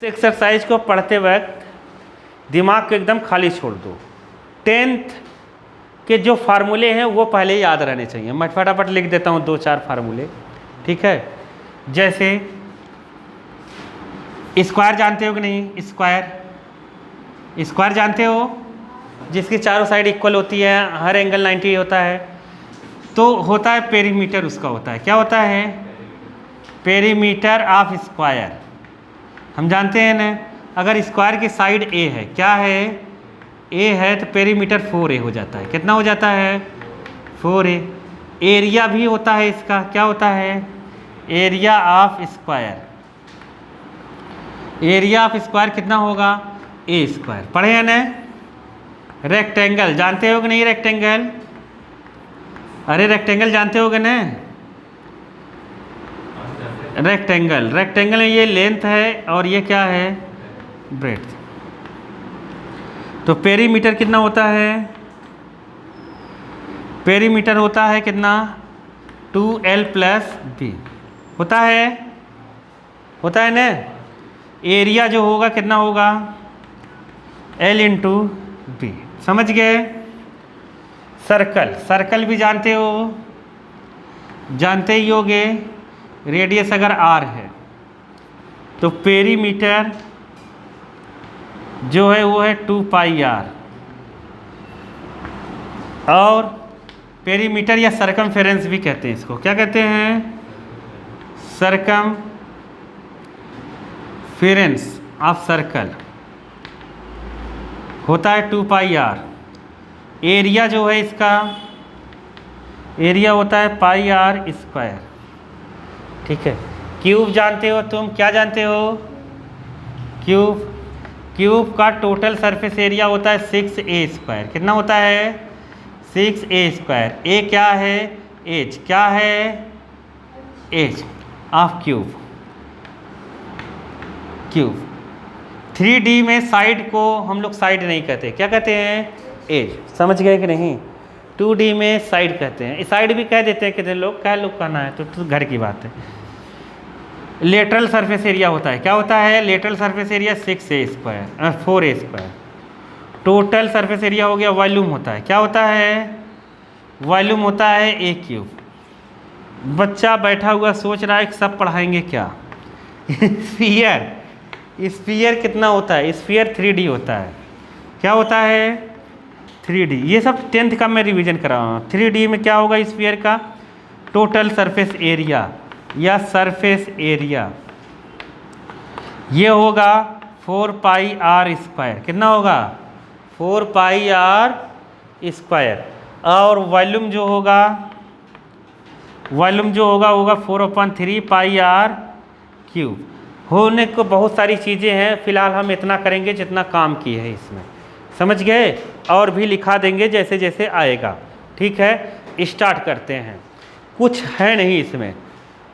Exercise को पढ़ते वक्त दिमाग को एकदम खाली छोड़ दो। 10th के जो फार्मूले हैं वो पहले याद रहने चाहिए। मैं फटाफट लिख देता हूँ 2-4 फार्मूले, ठीक है। जैसे स्क्वायर जानते हो कि नहीं? स्क्वायर जानते हो, जिसकी चारों साइड इक्वल होती है, हर एंगल 90 होता है। तो होता है पेरीमीटर, उसका होता है, क्या होता है? Perimeter of square. हम जानते हैं ना, अगर स्क्वायर की साइड ए है, क्या है? ए है, तो पेरीमीटर 4a हो जाता है। कितना हो जाता है? 4a। एरिया भी होता है इसका, क्या होता है? Area of square. Area of square कितना होगा? ए स्क्वायर। पढ़े हैं ना? रेक्टेंगल जानते हो कि नहीं? रेक्टेंगल, अरे रेक्टेंगल जानते होगे ना? रेक्टेंगल में ये लेंथ है और ये क्या है? ब्रेड्थ। तो पेरीमीटर कितना होता है? पेरीमीटर होता है कितना? 2l + b होता है ना। एरिया जो होगा कितना होगा? l × b। समझ गए? सर्कल भी जानते हो, जानते ही होगे। रेडियस अगर r है तो पेरीमीटर जो है वो है 2πr। और पेरीमीटर या सरकमफेरेंस भी कहते हैं इसको, क्या कहते हैं? सरकमफेरेंस ऑफ सर्कल होता है 2πr। एरिया जो है इसका, एरिया होता है πr²। ठीक है। क्यूब जानते हो तुम, क्या जानते हो? क्यूब का टोटल सरफेस एरिया होता है 6a²। कितना होता है? 6a²। ए क्या है? एज। क्या है? As of cube. 3D में साइड को हम लोग साइड नहीं कहते, क्या कहते हैं? एज। समझ गए कि नहीं? 2D में साइड कहते हैं, साइड भी कह देते हैं कितने लोग, क्या लोग कहना है तो घर की बात है। लेटरल सरफेस एरिया होता है, क्या होता है? Lateral surface area 4a²। Total surface area हो गया। वॉल्यूम होता है, क्या होता है? वॉल्यूम होता है a³। बच्चा बैठा हुआ सोच रहा है कि सब पढ़ाएंगे क्या? स्फीयर कितना होता है? स्फीयर 3D होता है, क्या होता है? 3D। ये सब 10th का मैं रिवीजन करा रहा हूँ। 3D में क्या होगा स्फीयर का? टोटल सरफेस एरिया या सरफेस एरिया ये होगा 4πr²। कितना होगा? 4πr²। और वॉल्यूम जो होगा होगा 4/3πr³ होने को बहुत सारी चीज़ें हैं, फिलहाल हम इतना करेंगे जितना काम की है इसमें। समझ गए? और भी लिखा देंगे जैसे जैसे आएगा, ठीक है। स्टार्ट करते हैं। कुछ है नहीं इसमें,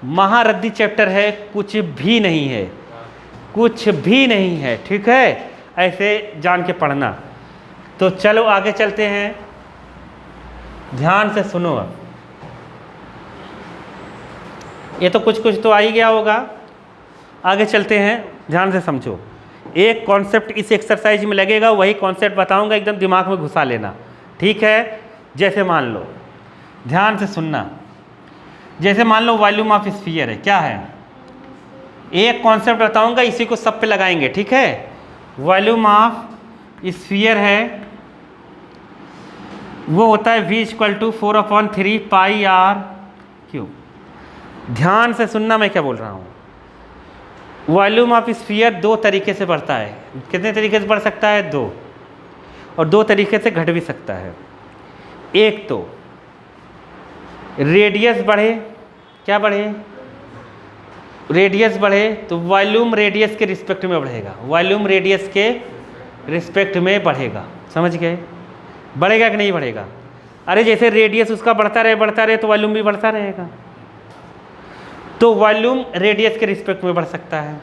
महारद्दी चैप्टर है, कुछ भी नहीं है, ठीक है। ऐसे जान के पढ़ना। तो चलो आगे चलते हैं, ध्यान से सुनो। अब ये तो कुछ तो आ ही गया होगा, आगे चलते हैं, ध्यान से समझो। एक कॉन्सेप्ट इस एक्सरसाइज में लगेगा, वही कॉन्सेप्ट बताऊंगा, एकदम दिमाग में घुसा लेना, ठीक है। जैसे मान लो, ध्यान से सुनना। जैसे मान लो वॉल्यूम ऑफ स्फीयर है, क्या है? एक कॉन्सेप्ट बताऊंगा, इसी को सब पे लगाएंगे, ठीक है। वॉल्यूम ऑफ स्फीयर है, वो होता है v = 4/3πr³। ध्यान से सुनना मैं क्या बोल रहा हूँ। वॉल्यूम ऑफ स्फीयर 2 तरीके से बढ़ता है। कितने तरीके से बढ़ सकता है? 2। और 2 तरीके से घट भी सकता है। एक तो रेडियस बढ़े, क्या बढ़े? रेडियस बढ़े तो वॉल्यूम रेडियस के रिस्पेक्ट में बढ़ेगा, वॉल्यूम रेडियस के रिस्पेक्ट में बढ़ेगा। समझ गए? बढ़ेगा कि नहीं बढ़ेगा? अरे जैसे रेडियस उसका बढ़ता रहे तो वॉल्यूम भी बढ़ता रहेगा। तो वॉल्यूम रेडियस के रिस्पेक्ट में बढ़ सकता है।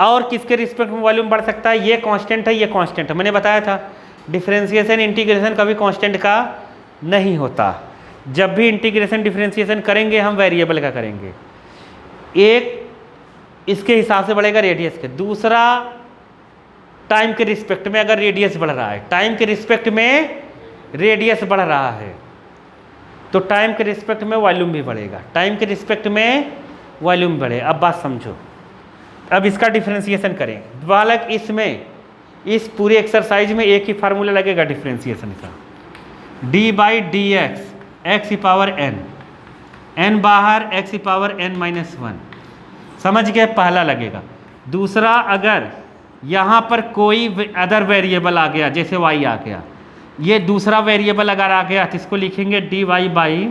और किसके रिस्पेक्ट में वॉल्यूम बढ़ सकता है? ये कांस्टेंट है, ये कांस्टेंट है। मैंने बताया था डिफरेंशिएशन इंटीग्रेशन कभी कांस्टेंट का नहीं होता। जब भी इंटीग्रेशन डिफरेंशिएशन करेंगे हम वेरिएबल का करेंगे। एक इसके हिसाब से बढ़ेगा रेडियस के। दूसरा, टाइम के रिस्पेक्ट में अगर रेडियस बढ़ रहा है, टाइम के रिस्पेक्ट में रेडियस बढ़ रहा है तो टाइम के रिस्पेक्ट में वॉल्यूम भी बढ़ेगा, टाइम के रिस्पेक्ट में वॉल्यूम बढ़े। अब बात समझो, अब इसका डिफ्रेंसिएशन करें बालक। इसमें इस पूरे एक्सरसाइज में एक ही फार्मूला लगेगा डिफ्रेंसिएशन का, D by D X, X E power N, N बाहर X E power N minus one, समझ गए, पहला लगेगा। दूसरा, अगर यहाँ पर कोई अदर वेरिएबल आ गया, जैसे वाई आ गया, ये दूसरा वेरिएबल अगर आ गया तो इसको लिखेंगे D Y by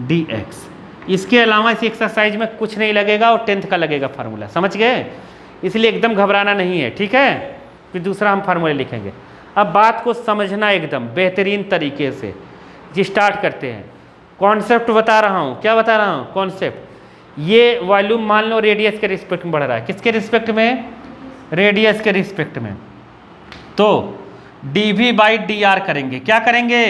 D X. इसके अलावा इस एक्सरसाइज में कुछ नहीं लगेगा और 10th का लगेगा फार्मूला, समझ गए। इसलिए एकदम घबराना नहीं है, ठीक है। फिर दूसरा हम फार्मूला लिखेंगे। अब बात को समझना एकदम बेहतरीन तरीके से। जी स्टार्ट करते हैं। कॉन्सेप्ट बता रहा हूँ, क्या बता रहा हूँ, कॉन्सेप्ट। ये वॉल्यूम मान लो रेडियस के रिस्पेक्ट में बढ़ रहा है, किसके रिस्पेक्ट में, रेडियस के रिस्पेक्ट में। तो D V by D R करेंगे, क्या करेंगे,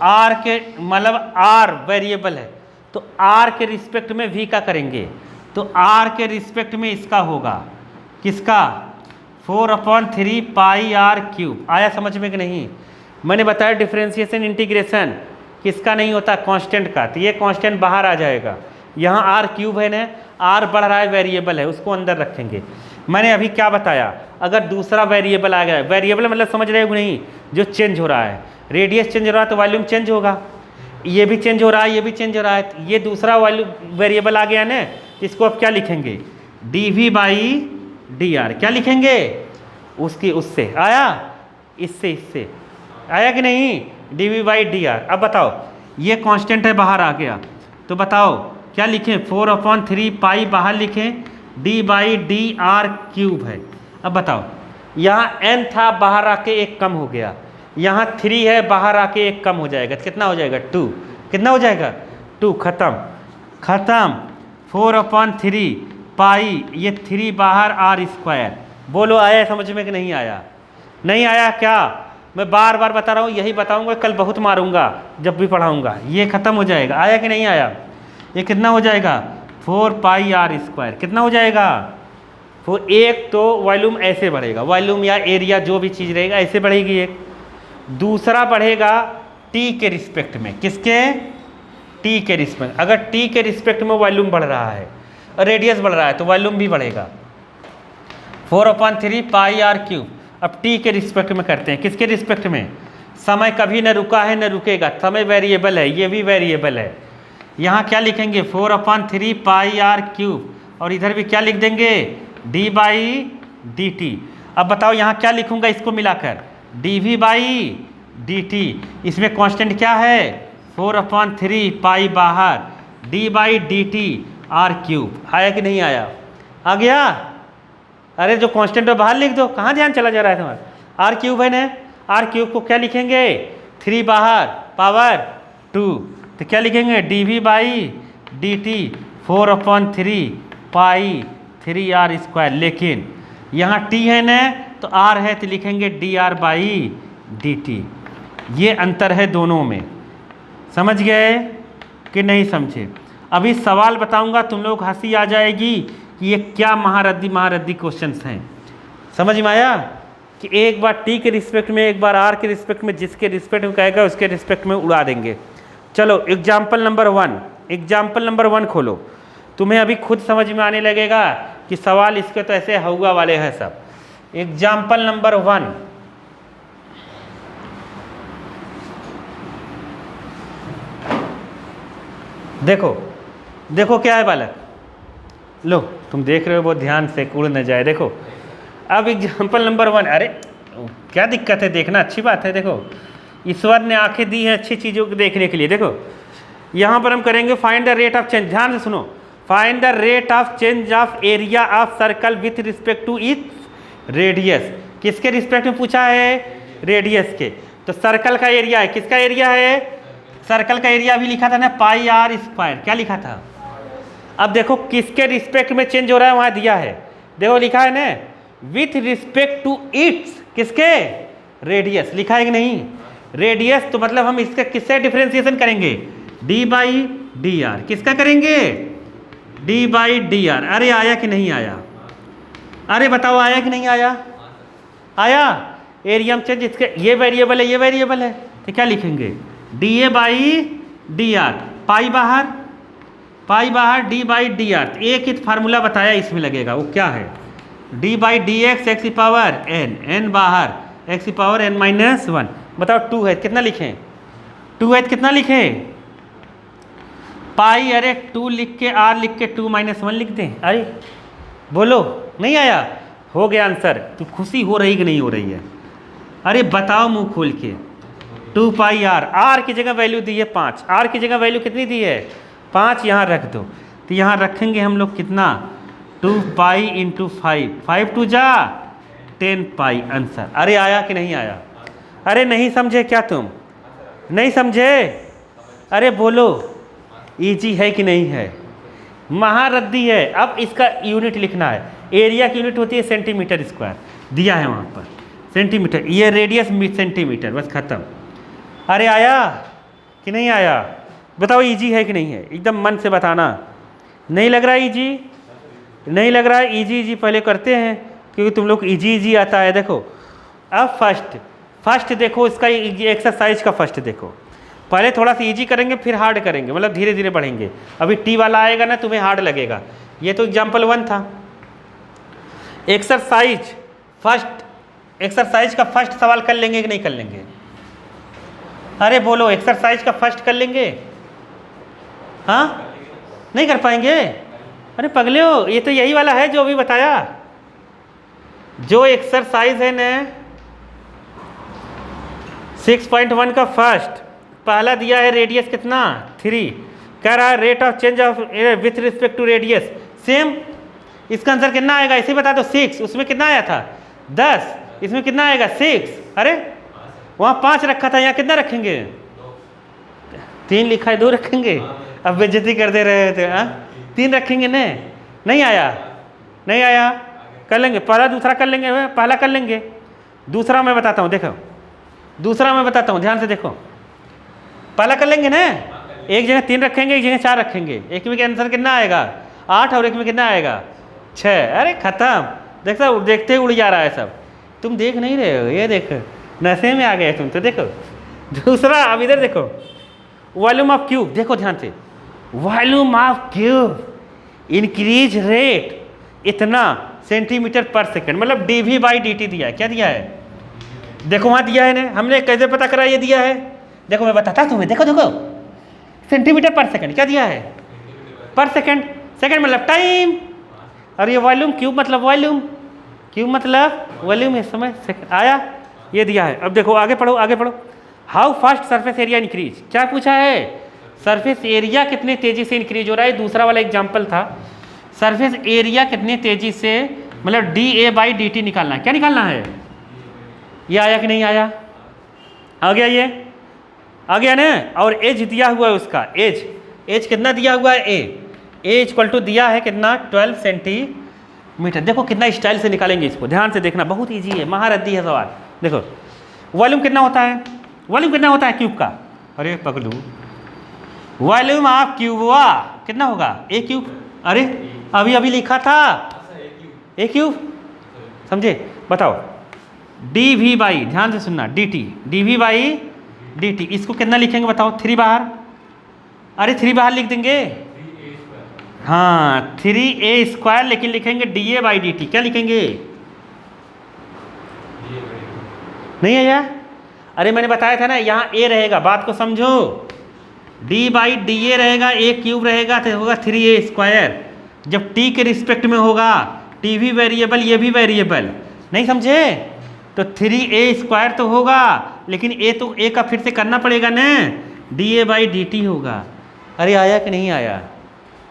आर के मतलब आर वेरिएबल है तो आर के रिस्पेक्ट में वी का करेंगे, तो आर के रिस्पेक्ट में इसका होगा, किसका, 4/3 पाई आर क्यूब। आया समझ में कि नहीं। मैंने बताया डिफरेंशिएशन इंटीग्रेशन किसका नहीं होता, कांस्टेंट का, तो ये कांस्टेंट बाहर आ जाएगा। यहाँ आर क्यूब है ना, आर बढ़ रहा है, वेरिएबल है, उसको अंदर रखेंगे। मैंने अभी क्या बताया, अगर दूसरा वेरिएबल आ गया, वेरिएबल मतलब समझ रहे हो नहीं, जो चेंज हो रहा है, रेडियस चेंज हो रहा है तो वॉल्यूम चेंज होगा, ये भी चेंज हो रहा है, ये भी चेंज हो रहा है, तो ये दूसरा वॉल्यूम वेरिएबल आ गया ना, इसको अब क्या लिखेंगे, D V by D R. क्या लिखेंगे, उसकी उससे आया, इससे आया कि नहीं, D V by D R. अब बताओ, ये कांस्टेंट है, बाहर आ गया, तो बताओ क्या लिखें, 4/3 पाई बाहर लिखें, D by D are cube है। अब बताओ, यहाँ n था, बाहर आके एक कम हो गया, यहाँ 3 है, बाहर आके एक कम हो जाएगा, कितना हो जाएगा, 2। कितना हो जाएगा, 2। खत्म। 4/3 पाई, ये 3 बाहर, आर स्क्वायर। बोलो आया समझ में कि नहीं आया, नहीं आया क्या। मैं बार बार बता रहा हूँ, यही बताऊँगा, कल बहुत मारूंगा जब भी पढ़ाऊँगा। ये खत्म हो जाएगा, आया कि नहीं आया, ये कितना हो जाएगा, 4 पाई आर स्क्वायर। कितना हो जाएगा, वो एक तो वॉल्यूम ऐसे बढ़ेगा, वॉल्यूम या एरिया जो भी चीज़ रहेगा ऐसे बढ़ेगी एक। दूसरा बढ़ेगा टी के रिस्पेक्ट में, किसके, टी के रिस्पेक्ट। अगर टी के रिस्पेक्ट में वॉल्यूम बढ़ रहा है और रेडियस बढ़ रहा है तो वॉल्यूम भी बढ़ेगा, 4/3 पाई आर क्यूब। अब टी के रिस्पेक्ट में करते हैं, किसके रिस्पेक्ट में, समय कभी न रुका है न रुकेगा, समय वेरिएबल है, ये भी वेरिएबल है। यहाँ क्या लिखेंगे, 4/3 पाई आर क्यूब, और इधर भी क्या लिख देंगे, डी बाई डी टी। अब बताओ यहाँ क्या लिखूँगा इसको मिलाकर, D V by D T. इसमें कांस्टेंट क्या है, 4/3 पाई बाहर, D by D T R cube. आया कि नहीं आया, आ गया। अरे जो कांस्टेंट है बाहर लिख दो, कहाँ ध्यान चला जा रहा है तुम्हारा, आर क्यूब है ना, आर क्यूब को क्या लिखेंगे, 3 बाहर पावर 2, तो क्या लिखेंगे, D V by D T 4/3 pi 3 R square. लेकिन यहाँ टी है ना तो आर है तो लिखेंगे D R by D T. ये अंतर है दोनों में, समझ गए कि नहीं समझे। अभी सवाल बताऊंगा, तुम लोग हंसी आ जाएगी कि ये क्या महारद्दी क्वेश्चंस हैं। समझ में आया कि एक बार टी के रिस्पेक्ट में, एक बार आर के रिस्पेक्ट में, जिसके रिस्पेक्ट में कहेगा उसके रिस्पेक्ट में उड़ा देंगे। चलो एग्जाम्पल नंबर 1, एग्जाम्पल नंबर 1 खोलो, तुम्हें अभी खुद समझ में आने लगेगा कि सवाल इसके तो ऐसे हुआ वाले हैं सब। एग्जाम्पल नंबर 1, देखो क्या है बालक, लो तुम देख रहे हो बहुत ध्यान से, उड़ न जाए। देखो अब एग्जाम्पल नंबर 1, अरे क्या दिक्कत है, देखना अच्छी बात है। देखो ईश्वर ने आंखें दी है अच्छी चीज़ों को देखने के लिए। देखो यहाँ पर हम करेंगे find the rate of change, ध्यान से सुनो, find the rate of change of area of circle with respect to its radius. किसके रिस्पेक्ट में पूछा है, रेडियस के। तो सर्कल का एरिया है, किसका एरिया है, सर्कल का एरिया भी लिखा था ना, पाई आर स्क्वायर। क्या लिखा था, अब देखो किसके रिस्पेक्ट में चेंज हो रहा है वहाँ दिया है, देखो लिखा है ना, विथ रिस्पेक्ट टू इट्स, किसके, रेडियस। लिखा है कि नहीं, रेडियस, तो मतलब हम इसका किससे डिफरेंशिएशन करेंगे, डी बाई डी आर। किसका करेंगे, डी बाई डी आर। अरे आया कि नहीं आया? अरे बताओ आया कि नहीं आया? आया। एरिया में चेंज, इसके ये वेरिएबल है, ये वेरिएबल है, तो क्या लिखेंगे? D A by D R, pi बाहर डी बाई डी आर। एक ही फार्मूला बताया इसमें लगेगा, वो क्या है? D by D X x की पावर एन, एन बाहर एक्स की पावर एन माइनस वन। बताओ 2 है, कितना लिखें? 2 है, कितना लिखें? पाई, अरे 2 लिख के आर लिख के 2 माइनस 1 लिख दें। अरे बोलो, नहीं आया? हो गया आंसर। तो खुशी हो रही कि नहीं हो रही है? अरे बताओ मुंह खोल के। 2 पाई आर, आर की जगह वैल्यू दी है 5, आर की जगह वैल्यू कितनी दी है? 5 यहाँ रख दो। तो यहाँ रखेंगे हम लोग कितना? 2 पाई इंटू 5, 5 2 जा 10 पाई आंसर। अरे आया कि नहीं आया? अरे नहीं समझे क्या तुम? नहीं समझे? अरे बोलो, इजी है कि नहीं है? महारद्दी है। अब इसका यूनिट लिखना है। एरिया की यूनिट होती है सेंटीमीटर स्क्वायर, दिया है वहाँ पर सेंटीमीटर, ये रेडियस सेंटीमीटर, बस खत्म। अरे आया कि नहीं आया? बताओ इजी है कि नहीं है? एकदम मन से बताना। नहीं लग रहा इजी? नहीं लग रहा है इजी? इजी पहले करते हैं क्योंकि तुम लोग इजी आता है। देखो अब फर्स्ट देखो, इसका एक्सरसाइज का फर्स्ट देखो। पहले थोड़ा सा इजी करेंगे फिर हार्ड करेंगे, मतलब धीरे धीरे बढ़ेंगे। अभी टी वाला आएगा ना, तुम्हें हार्ड लगेगा। ये तो एग्जाम्पल 1 था। एक्सरसाइज का फर्स्ट सवाल कर लेंगे कि नहीं कर लेंगे? अरे बोलो, एक्सरसाइज का फर्स्ट कर लेंगे? हाँ, नहीं कर पाएंगे? अरे पगले हो, ये तो यही वाला है जो अभी बताया। जो एक्सरसाइज है ना 6.1 का फर्स्ट, पहला दिया है रेडियस कितना? 3, कह रहा है rate of change of with respect to radius same. इसका आंसर कितना आएगा? इसे बता दो। 6, उसमें कितना आया था? 10, इसमें कितना आएगा? 6। अरे वहाँ 5 रखा था, यहाँ कितना रखेंगे? 3 लिखा है, 2 रखेंगे। अब बेइज्जती कर दे रहे थे। 3 रखेंगे ने? नहीं आया? नहीं आया? कर लेंगे, पहला दूसरा कर लेंगे। पहला कर लेंगे, दूसरा मैं बताता हूँ। देखो दूसरा मैं बताता हूँ, ध्यान से देखो। पहला कर लेंगे ना, एक जगह 3 रखेंगे, एक जगह 4 रखेंगे। एक में आंसर कितना आएगा? 8, और एक में कितना आएगा? 6। अरे खत्म। देखते ही उड़ जा रहा है सब। तुम देख नहीं रहे हो, ये देखो नशे में आ गए तुम तो। देखो दूसरा, अब इधर देखो, वॉल्यूम ऑफ क्यूब। देखो ध्यान से, volume of cube increase rate इतना सेंटीमीटर पर सेकंड, मतलब डीवी बाई डी टी दिया है। क्या दिया है? देखो वहाँ दिया है ना, हमने कैसे पता करा ये दिया है? देखो मैं बताता तुम्हें, देखो सेंटीमीटर पर सेकंड क्या दिया है? पर सेकंड, सेकंड मतलब टाइम, और ये वॉल्यूम, क्यूब मतलब वॉल्यूम, क्यूब मतलब वॉल्यूम है। समय सेकंड आया, ये दिया है। अब देखो आगे पढ़ो, आगे पढ़ो। How fast surface area increase, क्या पूछा है? सरफेस एरिया कितनी तेजी से इंक्रीज हो रहा है। दूसरा वाला एग्जाम्पल था, सरफेस एरिया कितनी तेजी से, मतलब D A by D T निकालना है। क्या निकालना है? ये आया कि नहीं आया? आ गया, ये आ गया ना। और एज दिया हुआ है उसका, एज कितना दिया हुआ है? ए इक्वल टू दिया है कितना? 12 सेंटीमीटर। देखो कितना स्टाइल से निकालेंगे इसको, ध्यान से देखना, बहुत ईजी है, महारद्दी है सवाल। देखो वॉल्यूम कितना होता है? वॉल्यूम कितना होता है क्यूब का? अरे पगलू, वॉल्यूम ऑफ क्यूबवा कितना होगा? ए क्यूब। अरे अभी लिखा था ए क्यूब, समझे? बताओ डी वी बाई, ध्यान से सुनना, D T, D V by D T, इसको कितना लिखेंगे बताओ? 3 बाहर। अरे 3 बाहर लिख देंगे, हाँ 3a², लेकिन लिखेंगे D A by D T. क्या लिखेंगे? नहीं है यार? अरे मैंने बताया था ना, यहाँ a रहेगा, बात को समझो। d बाई डी ए रहेगा, a क्यूब रहेगा, तो होगा 3a²। जब t के रिस्पेक्ट में होगा, t भी वेरिएबल, ये भी वेरिएबल, नहीं समझे? तो 3a² तो होगा, लेकिन a का फिर से करना पड़ेगा ना, D A by D T होगा। अरे आया कि नहीं आया?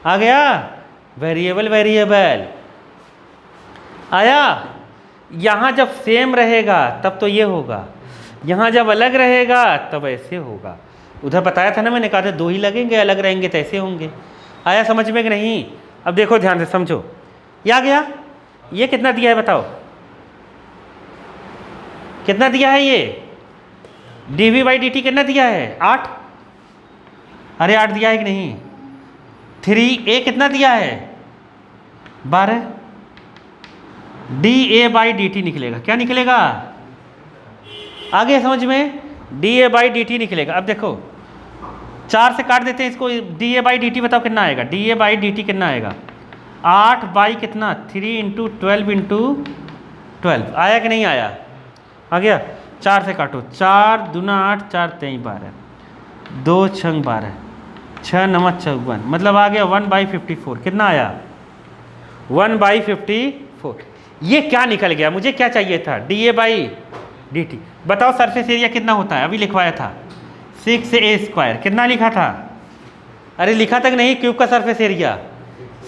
आ गया? वेरिएबल आया। यहाँ जब सेम रहेगा तब तो ये होगा, यहाँ जब अलग रहेगा तब ऐसे होगा। उधर बताया था ना मैंने, कहा था 2 ही लगेंगे, अलग रहेंगे तो ऐसे होंगे। आया समझ में कि नहीं? अब देखो ध्यान से समझो, ये आ गया। ये कितना दिया है बताओ? कितना दिया है ये? dv बाई डी टी कितना दिया है? 8। अरे 8 दिया है कि नहीं? 3a कितना दिया है 12, da/dt निकलेगा। क्या निकलेगा आगे समझ में, da/dt निकलेगा। अब देखो 4 से काट देते हैं इसको, da/dt बताओ कितना आएगा, da/dt कितना आएगा 8 बाई कितना 3 × 12 × 12 आया कि नहीं आया, आ गया। 4 से काटो, 4 दूना 8, 4 3 12, 2 6 12, 6 9 54, मतलब आ गया 1/54। कितना आया 1/54। ये क्या निकल गया, मुझे क्या चाहिए था da/dt। बताओ सरफेस एरिया कितना होता है, अभी लिखवाया था 6a²। कितना लिखा था, अरे लिखा तक नहीं, क्यूब का सरफेस एरिया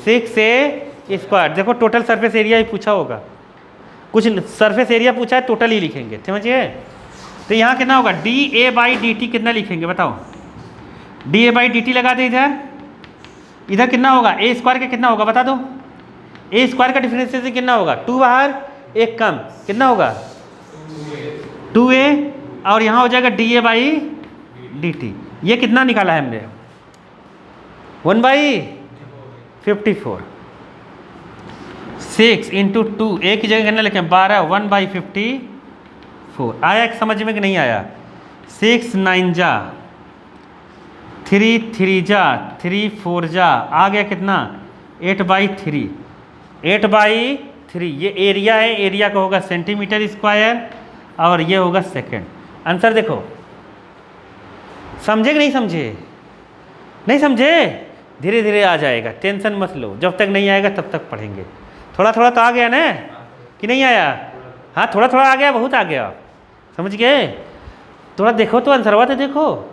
6a²। देखो टोटल सरफेस एरिया ही पूछा होगा, कुछ सरफेस एरिया पूछा है टोटल ही लिखेंगे, समझिए। तो यहाँ कितना होगा da/dt कितना लिखेंगे बताओ, da/dt लगा दे इधर, इधर कितना होगा a² का कितना होगा बता दो, a² का डिफरेंशिएशन कितना होगा, 2 बाहर 1 कम, कितना होगा 2a, और यहाँ हो जाएगा da/dt। ये कितना निकाला है हमने 1/54। 6 × 2, एक ही जगह कितना लिखें 12, 1/54 आया समझ में कि नहीं आया। 6 9 जा 3 3 जा 3 4 जा, आ गया कितना 8/3। 8/3 ये एरिया है, एरिया का होगा सेंटीमीटर स्क्वायर और ये होगा सेकंड। आंसर देखो, समझे कि नहीं समझे, नहीं समझे, धीरे धीरे आ जाएगा, टेंशन मत लो, जब तक नहीं आएगा तब तक पढ़ेंगे। थोड़ा थोड़ा तो आ गया ना कि नहीं आया, हाँ थोड़ा थोड़ा आ गया, बहुत आ गया, समझ गए। थोड़ा देखो तो आंसरवा तो देखो।